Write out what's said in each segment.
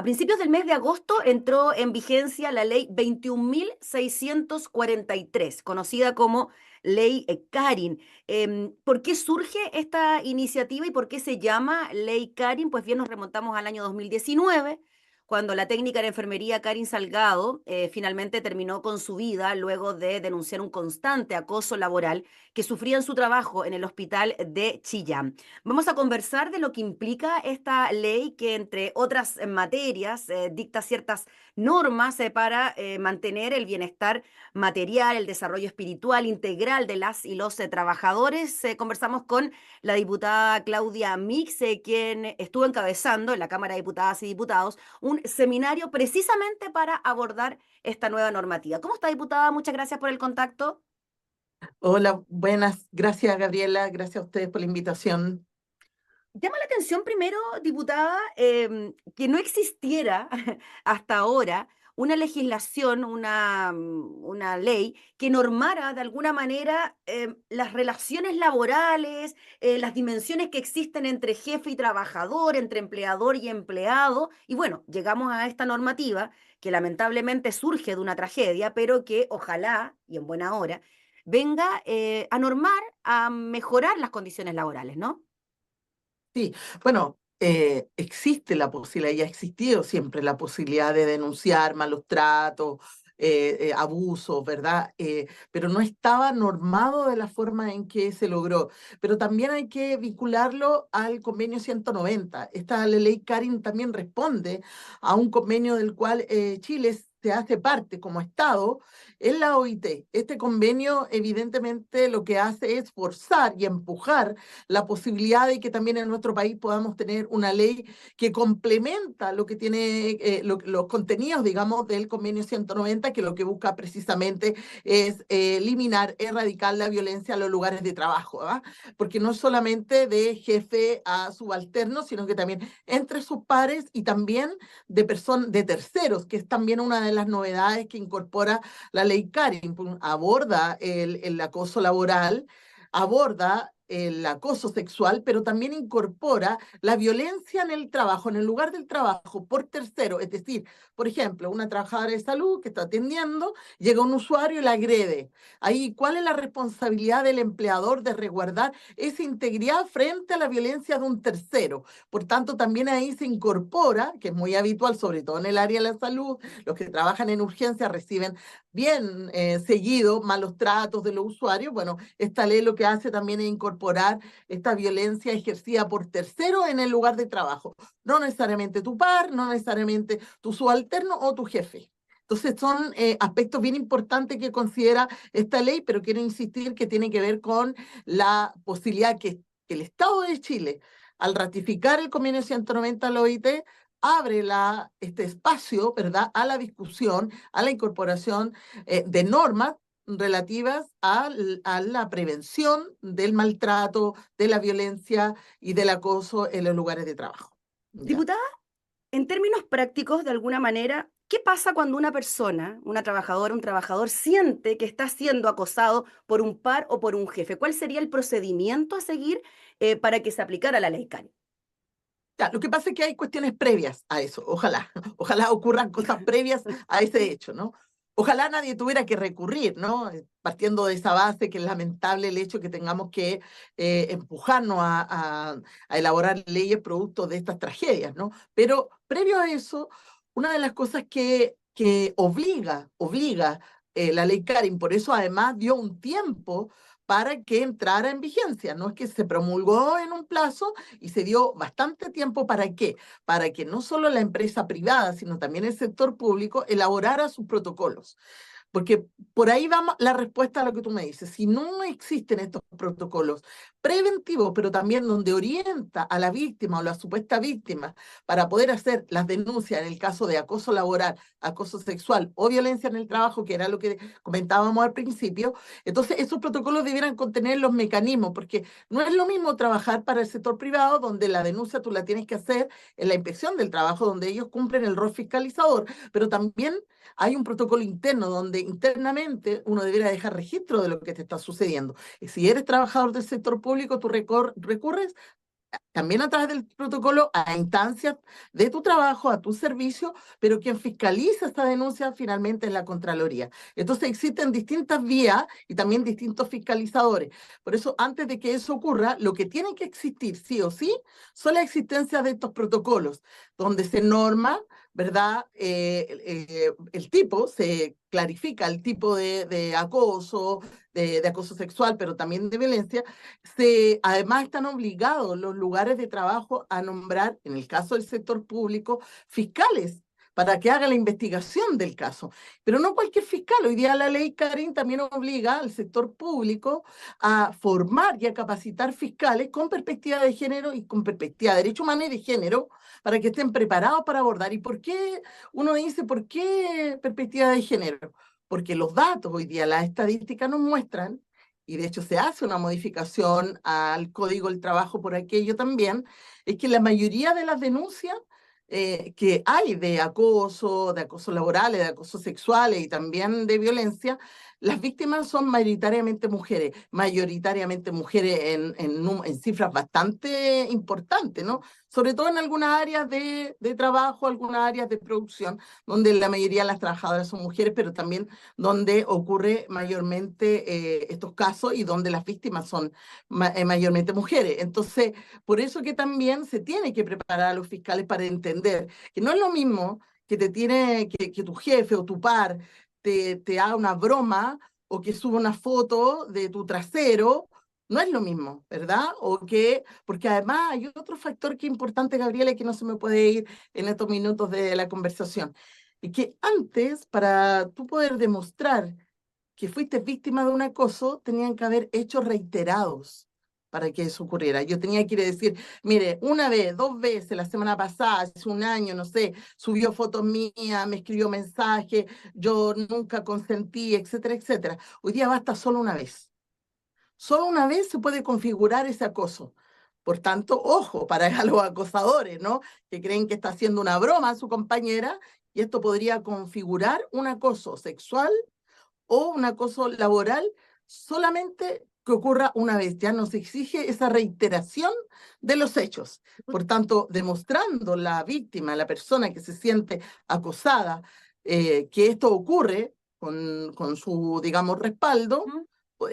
A principios del mes de agosto entró en vigencia la ley 21.643, conocida como ley Carin. ¿Por qué surge esta iniciativa y por qué se llama ley Carin? Pues bien, nos remontamos al año 2019, cuando la técnica de enfermería Karin Salgado finalmente terminó con su vida luego de denunciar un constante acoso laboral que sufría en su trabajo en el hospital de Chillán. Vamos a conversar de lo que implica esta ley que, entre otras materias, dicta ciertas normas para mantener el bienestar material, el desarrollo espiritual integral de las y los trabajadores. Conversamos con la diputada Claudia Mix, quien estuvo encabezando en la Cámara de Diputadas y Diputados un seminario precisamente para abordar esta nueva normativa. ¿Cómo está, diputada? Muchas gracias por el contacto. Hola, buenas. Gracias, Gabriela. Gracias a ustedes por la invitación. Llama la atención primero, diputada, que no existiera hasta ahora una legislación, una ley que normara de alguna manera las relaciones laborales, las dimensiones que existen entre jefe y trabajador, entre empleador y empleado. Y bueno, llegamos a esta normativa que lamentablemente surge de una tragedia, pero que ojalá, y en buena hora, venga a normar, a mejorar las condiciones laborales, ¿no? Sí, bueno, existe la posibilidad, y ha existido siempre la posibilidad de denunciar malos tratos, abusos, ¿verdad? Pero no estaba normado de la forma en que se logró. Pero también hay que vincularlo al convenio 190. Esta ley Karin también responde a un convenio del cual Chile se hace parte como Estado en la OIT. Este convenio evidentemente lo que hace es forzar y empujar la posibilidad de que también en nuestro país podamos tener una ley que complementa lo que tiene los contenidos, digamos, del convenio 190, que lo que busca precisamente es eliminar, erradicar la violencia en los lugares de trabajo, ¿verdad? Porque no solamente de jefe a subalterno, sino que también entre sus pares y también de personas, de terceros, que es también una de las novedades que incorpora la ley Karin. Aborda el acoso laboral, aborda el acoso sexual, pero también incorpora la violencia en el trabajo, en el lugar del trabajo, por tercero. Es decir, por ejemplo, una trabajadora de salud que está atendiendo, llega un usuario y la agrede. Ahí, ¿cuál es la responsabilidad del empleador de resguardar esa integridad frente a la violencia de un tercero? Por tanto, también ahí se incorpora, que es muy habitual, sobre todo en el área de la salud, los que trabajan en urgencia reciben bien seguido malos tratos de los usuarios. Bueno, esta ley lo que hace también es incorporar esta violencia ejercida por terceros en el lugar de trabajo. No necesariamente tu par, no necesariamente tu subalterno o tu jefe. Entonces son aspectos bien importantes que considera esta ley, pero quiero insistir que tiene que ver con la posibilidad que el Estado de Chile, al ratificar el convenio 190 de la OIT, abre este espacio, ¿verdad?, a la discusión, a la incorporación de normas relativas a la prevención del maltrato, de la violencia y del acoso en los lugares de trabajo. ¿Ya? Diputada, en términos prácticos, de alguna manera, ¿qué pasa cuando una persona, una trabajadora, un trabajador, siente que está siendo acosado por un par o por un jefe? ¿Cuál sería el procedimiento a seguir para que se aplicara la ley CAN? Ya, lo que pasa es que hay cuestiones previas a eso, ojalá, ojalá ocurran cosas previas a ese hecho, ¿no? Ojalá nadie tuviera que recurrir, ¿no? Partiendo de esa base, que es lamentable el hecho que tengamos que empujarnos a elaborar leyes producto de estas tragedias, ¿no? Pero previo a eso, una de las cosas que obliga la ley Karin, por eso además dio un tiempo para que entrara en vigencia. No es que se promulgó en un plazo y se dio bastante tiempo. ¿Para qué? Para que no solo la empresa privada, sino también el sector público elaborara sus protocolos. Porque por ahí va la respuesta a lo que tú me dices. Si no existen estos protocolos preventivos, pero también donde orienta a la víctima o la supuesta víctima para poder hacer las denuncias en el caso de acoso laboral, acoso sexual o violencia en el trabajo, que era lo que comentábamos al principio, entonces esos protocolos debieran contener los mecanismos, porque no es lo mismo trabajar para el sector privado, donde la denuncia tú la tienes que hacer en la inspección del trabajo, donde ellos cumplen el rol fiscalizador, pero también hay un protocolo interno donde internamente uno debiera dejar registro de lo que te está sucediendo. Y si eres trabajador del sector público, tú recurres también a través del protocolo a instancias de tu trabajo, a tu servicio, pero quien fiscaliza esta denuncia finalmente es la Contraloría. Entonces existen distintas vías y también distintos fiscalizadores. Por eso, antes de que eso ocurra, lo que tiene que existir sí o sí son la existencia de estos protocolos, donde se norma, ¿verdad? El tipo, se clarifica el tipo de acoso, de acoso sexual, pero también de violencia. Además están obligados los lugares de trabajo a nombrar, en el caso del sector público, fiscales para que haga la investigación del caso. Pero no cualquier fiscal. Hoy día la ley Karin también obliga al sector público a formar y a capacitar fiscales con perspectiva de género y con perspectiva de derecho humano y de género para que estén preparados para abordar. ¿Y por qué uno dice, por qué perspectiva de género? Porque los datos hoy día, las estadísticas nos muestran, y de hecho se hace una modificación al Código del Trabajo por aquello también, es que la mayoría de las denuncias que hay de acoso laboral, de acoso sexual y también de violencia, las víctimas son mayoritariamente mujeres en cifras bastante importantes, ¿no? Sobre todo en algunas áreas de trabajo, algunas áreas de producción, donde la mayoría de las trabajadoras son mujeres, pero también donde ocurre mayormente estos casos y donde las víctimas son mayormente mujeres. Entonces, por eso que también se tiene que preparar a los fiscales para entender que no es lo mismo que tu jefe o tu par te haga una broma o que suba una foto de tu trasero, no es lo mismo, ¿verdad? Porque además hay otro factor que es importante, Gabriela, y que no se me puede ir en estos minutos de la conversación. Y que antes, para tú poder demostrar que fuiste víctima de un acoso, tenían que haber hechos reiterados para que eso ocurriera. Yo tenía que ir a decir, mire, una vez, dos veces, la semana pasada, hace un año, no sé, subió fotos mías, me escribió mensajes, yo nunca consentí, etcétera, etcétera. Hoy día basta solo una vez. Solo una vez se puede configurar ese acoso. Por tanto, ojo para los acosadores, ¿no? Que creen que está haciendo una broma a su compañera y esto podría configurar un acoso sexual o un acoso laboral solamente que ocurra una vez. Ya nos exige esa reiteración de los hechos. Por tanto, demostrando la víctima, la persona que se siente acosada, que esto ocurre con su, digamos, respaldo, ¿Mm?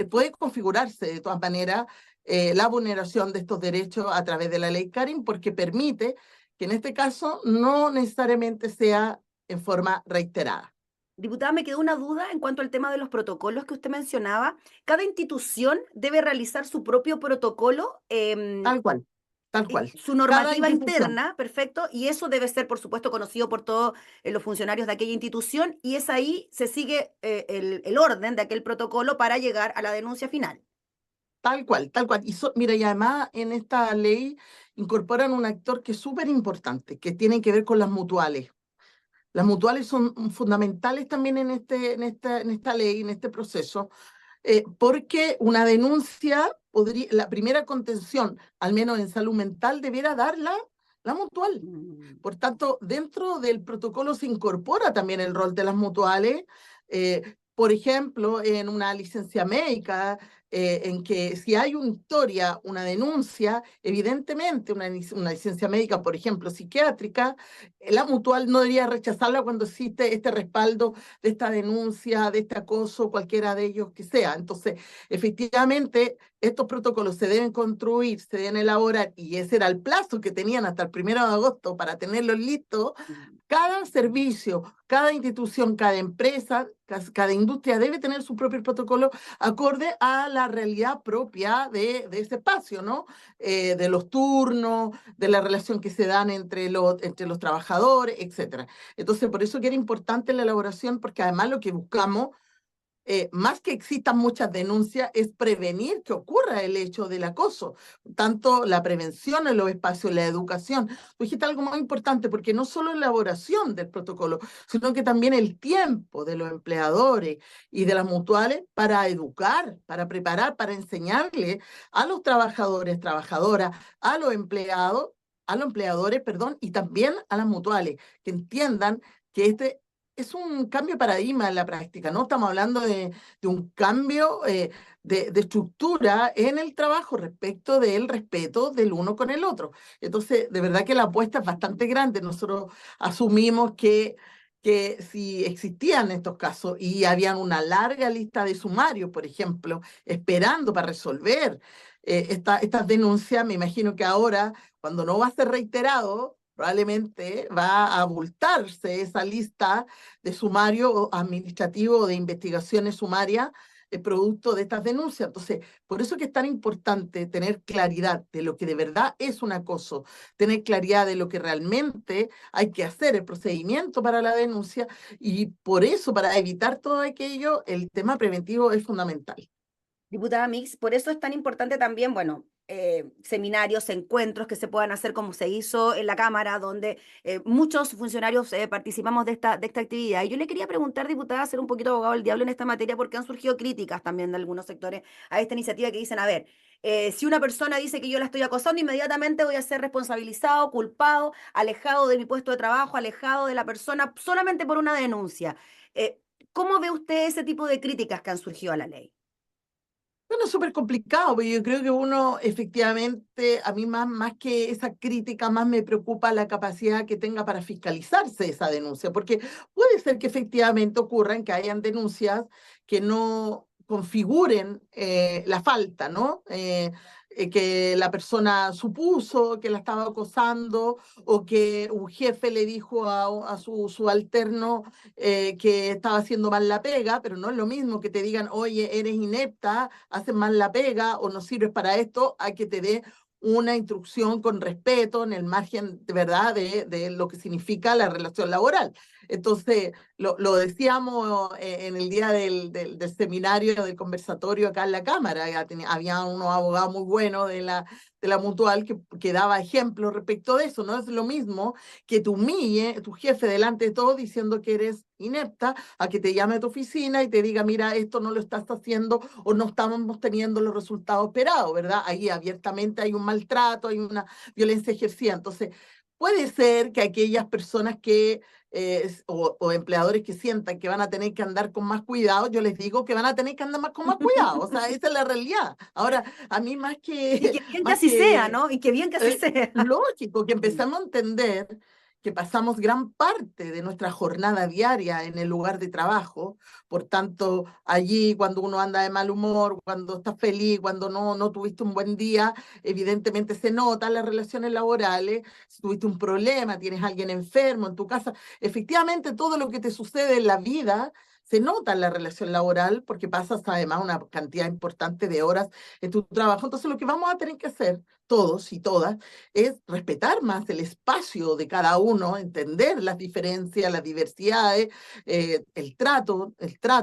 puede configurarse de todas maneras la vulneración de estos derechos a través de la ley Karin, porque permite que en este caso no necesariamente sea en forma reiterada. Diputada, me quedó una duda en cuanto al tema de los protocolos que usted mencionaba. ¿Cada institución debe realizar su propio protocolo, Tal cual, tal cual. su Cada normativa institución, interna, perfecto? Y eso debe ser, por supuesto, conocido por todos los funcionarios de aquella institución y es ahí se sigue el orden de aquel protocolo para llegar a la denuncia final. tal cual, tal cual. Mira, y además en esta ley incorporan un actor que es súper importante, que tiene que ver con las mutuales. Las mutuales son fundamentales también en esta ley, en este proceso, porque una denuncia la primera contención, al menos en salud mental, debiera darla la mutual. Mm. Por tanto, dentro del protocolo se incorpora también el rol de las mutuales, por ejemplo, en una licencia médica, en que si hay una historia, una denuncia, evidentemente una licencia médica, por ejemplo, psiquiátrica, la mutual no debería rechazarla cuando existe este respaldo de esta denuncia, de este acoso, cualquiera de ellos que sea. Entonces, efectivamente, estos protocolos se deben construir, se deben elaborar, y ese era el plazo que tenían hasta el 1 de agosto para tenerlos listos. Mm. Cada servicio, cada institución, cada empresa, cada industria debe tener su propio protocolo acorde a la realidad propia de ese espacio, ¿no? De los turnos, de la relación que se dan entre los trabajadores, etcétera. Entonces, por eso que era importante la elaboración, porque además lo que buscamos más que existan muchas denuncias, es prevenir que ocurra el hecho del acoso, tanto la prevención en los espacios, la educación. Tú dijiste algo muy importante, porque no solo la elaboración del protocolo, sino que también el tiempo de los empleadores y de las mutuales para educar, para preparar, para enseñarle a los trabajadores, trabajadoras, a los empleados, a los empleadores, perdón, y también a las mutuales, que entiendan que es un cambio de paradigma en la práctica, ¿no? Estamos hablando de un cambio de estructura en el trabajo respecto del respeto del uno con el otro. Entonces, de verdad que la apuesta es bastante grande. Nosotros asumimos que si existían estos casos y habían una larga lista de sumarios, por ejemplo, esperando para resolver estas denuncias, me imagino que ahora, cuando no va a ser reiterado, probablemente va a abultarse esa lista de sumario administrativo o de investigaciones sumarias producto de estas denuncias. Entonces, por eso que es tan importante tener claridad de lo que de verdad es un acoso, tener claridad de lo que realmente hay que hacer, el procedimiento para la denuncia, y por eso, para evitar todo aquello, el tema preventivo es fundamental. Diputada Mix, por eso es tan importante también, bueno, seminarios, encuentros que se puedan hacer como se hizo en la Cámara, donde muchos funcionarios participamos de esta actividad. Y yo le quería preguntar, diputada, ser un poquito abogado del diablo en esta materia, porque han surgido críticas también de algunos sectores a esta iniciativa que dicen, a ver, si una persona dice que yo la estoy acosando, inmediatamente voy a ser responsabilizado, culpado, alejado de mi puesto de trabajo, alejado de la persona solamente por una denuncia. ¿Cómo ve usted ese tipo de críticas que han surgido a la ley? Bueno, es súper complicado, pero yo creo que uno efectivamente, a mí más que esa crítica, más me preocupa la capacidad que tenga para fiscalizarse esa denuncia, porque puede ser que efectivamente ocurran que hayan denuncias que no configuren la falta, ¿no? Que la persona supuso que la estaba acosando o que un jefe le dijo a su subalterno que estaba haciendo mal la pega, pero no es lo mismo que te digan, oye, eres inepta, haces mal la pega o no sirves para esto, a que te dé una instrucción con respeto en el margen de verdad de lo que significa la relación laboral. Entonces, lo decíamos en el día del seminario, del conversatorio acá en la Cámara, había unos abogados muy buenos de la Mutual que daba ejemplos respecto de eso. No es lo mismo que te humille tu jefe delante de todo diciendo que eres inepta, a que te llame a tu oficina y te diga, mira, esto no lo estás haciendo o no estamos teniendo los resultados esperados, ¿verdad? Ahí abiertamente hay un maltrato, hay una violencia ejercida. Entonces, puede ser que aquellas personas o empleadores que sientan que van a tener que andar con más cuidado, yo les digo que van a tener que andar con más cuidado. O sea, esa es la realidad. Ahora, a mí Y que bien que más así sea, que ¿no? Y que bien que así sea. lógico que Mm. empezamos a entender que pasamos gran parte de nuestra jornada diaria en el lugar de trabajo, por tanto, allí cuando uno anda de mal humor, cuando estás feliz, cuando no tuviste un buen día, evidentemente se notan las relaciones laborales, si tuviste un problema, tienes a alguien enfermo en tu casa, efectivamente todo lo que te sucede en la vida se nota en la relación laboral porque pasas además una cantidad importante de horas en tu trabajo. Entonces, lo que vamos a tener que hacer todos y todas es respetar más el espacio de cada uno, entender las diferencias, las diversidades, el trato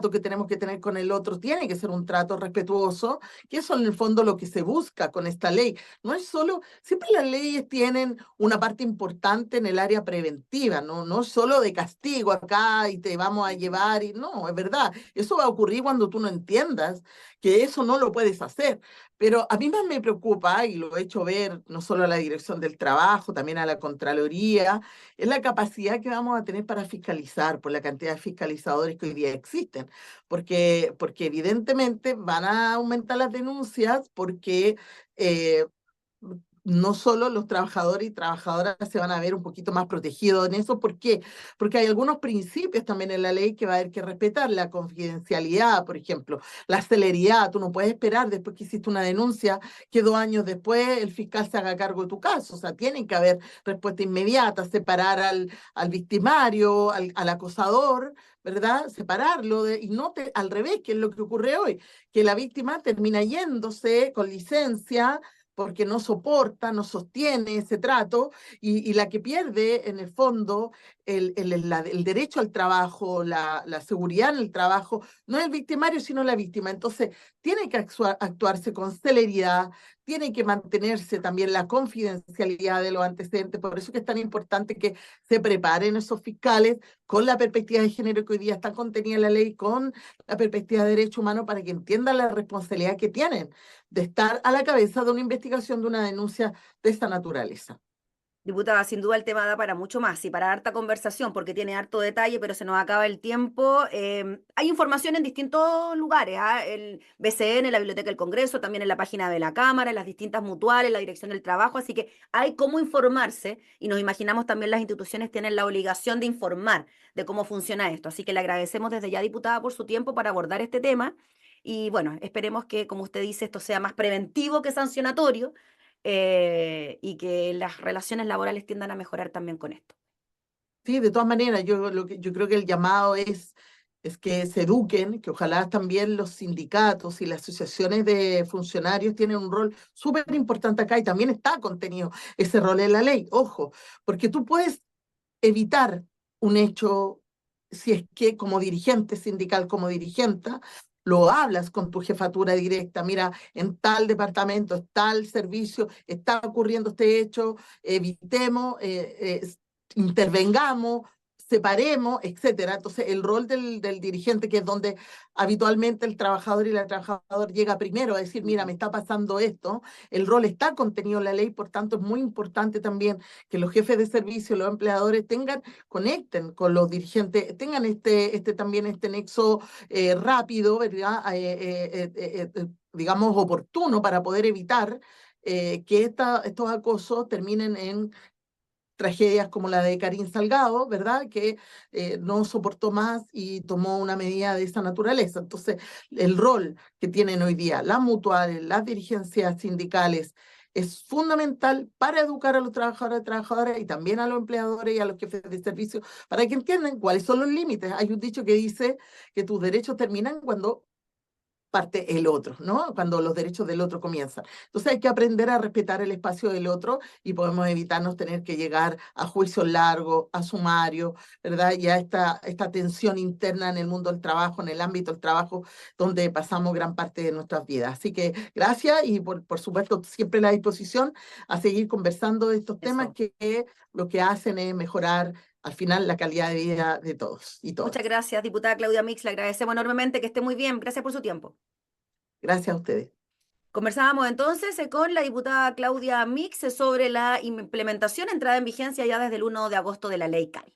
que tenemos que tener con el otro tiene que ser un trato respetuoso, que eso en el fondo lo que se busca con esta ley. No es solo, siempre las leyes tienen una parte importante en el área preventiva, no solo de castigo acá y te vamos a llevar, y no, es verdad, eso va a ocurrir cuando tú no entiendas que eso no lo puedes hacer. Pero a mí más me preocupa, y lo he hecho ver no solo a la Dirección del Trabajo, también a la Contraloría, es la capacidad que vamos a tener para fiscalizar por la cantidad de fiscalizadores que hoy día existen. Porque evidentemente van a aumentar las denuncias porque eh, no solo los trabajadores y trabajadoras se van a ver un poquito más protegidos en eso. ¿Por qué? Porque hay algunos principios también en la ley que va a haber que respetar, la confidencialidad, por ejemplo, la celeridad. Tú no puedes esperar después que hiciste una denuncia que 2 años después el fiscal se haga cargo de tu caso. O sea, tienen que haber respuesta inmediata, separar al victimario, al acosador, ¿verdad? Separarlo y no al revés, que es lo que ocurre hoy, que la víctima termina yéndose con licencia porque no soporta, no sostiene ese trato, y la que pierde en el fondo el derecho al trabajo, la seguridad en el trabajo, no es el victimario, sino la víctima. Entonces, tiene que actuarse con celeridad, tiene que mantenerse también la confidencialidad de los antecedentes. Por eso que es tan importante que se preparen esos fiscales con la perspectiva de género que hoy día está contenida en la ley, con la perspectiva de derecho humano, para que entiendan la responsabilidad que tienen de estar a la cabeza de una investigación, de una denuncia de esta naturaleza. Diputada, sin duda el tema da para mucho más y para harta conversación porque tiene harto detalle, pero se nos acaba el tiempo. Hay información en distintos lugares, ¿ah? El BCN, la Biblioteca del Congreso, también en la página de la Cámara, en las distintas mutuales, la Dirección del Trabajo, así que hay cómo informarse y nos imaginamos también las instituciones tienen la obligación de informar de cómo funciona esto. Así que le agradecemos desde ya, diputada, por su tiempo para abordar este tema y bueno, esperemos que, como usted dice, esto sea más preventivo que sancionatorio y que las relaciones laborales tiendan a mejorar también con esto. Sí, de todas maneras, yo creo que el llamado es que se eduquen, que ojalá también los sindicatos y las asociaciones de funcionarios tienen un rol súper importante acá y también está contenido ese rol en la ley, ojo, porque tú puedes evitar un hecho si es que como dirigente sindical, como dirigente, lo hablas con tu jefatura directa, mira, en tal departamento, tal servicio, está ocurriendo este hecho, evitemos, intervengamos, separemos, etcétera. Entonces, el rol del dirigente, que es donde habitualmente el trabajador y la trabajadora llega primero a decir, mira, Ujú. me está pasando esto, el rol está contenido en la ley, por tanto, es muy importante también que los jefes de servicio, los empleadores conecten con los dirigentes, tengan también este nexo rápido, ¿verdad? Digamos, oportuno para poder evitar que estos acosos terminen en tragedias como la de Karin Salgado, ¿verdad? Que no soportó más y tomó una medida de esa naturaleza. Entonces, el rol que tienen hoy día las mutuales, las dirigencias sindicales, es fundamental para educar a los trabajadores y trabajadoras y también a los empleadores y a los jefes de servicio para que entiendan cuáles son los límites. Hay un dicho que dice que tus derechos terminan cuando parte el otro, ¿no? Cuando los derechos del otro comienzan. Entonces hay que aprender a respetar el espacio del otro y podemos evitarnos tener que llegar a juicios largos, a sumarios, ¿verdad? Y a esta tensión interna en el mundo del trabajo, en el ámbito del trabajo, donde pasamos gran parte de nuestras vidas. Así que gracias y por supuesto siempre la disposición a seguir conversando de estos temas Eso. que lo que hacen es mejorar al final la calidad de vida de todos y Muchas todas. gracias, diputada Claudia Mix. Le agradecemos enormemente que esté muy bien. Gracias por su tiempo. Gracias a ustedes. Conversábamos entonces con la diputada Claudia Mix sobre la implementación, entrada en vigencia ya desde el 1 de agosto de la ley CAI.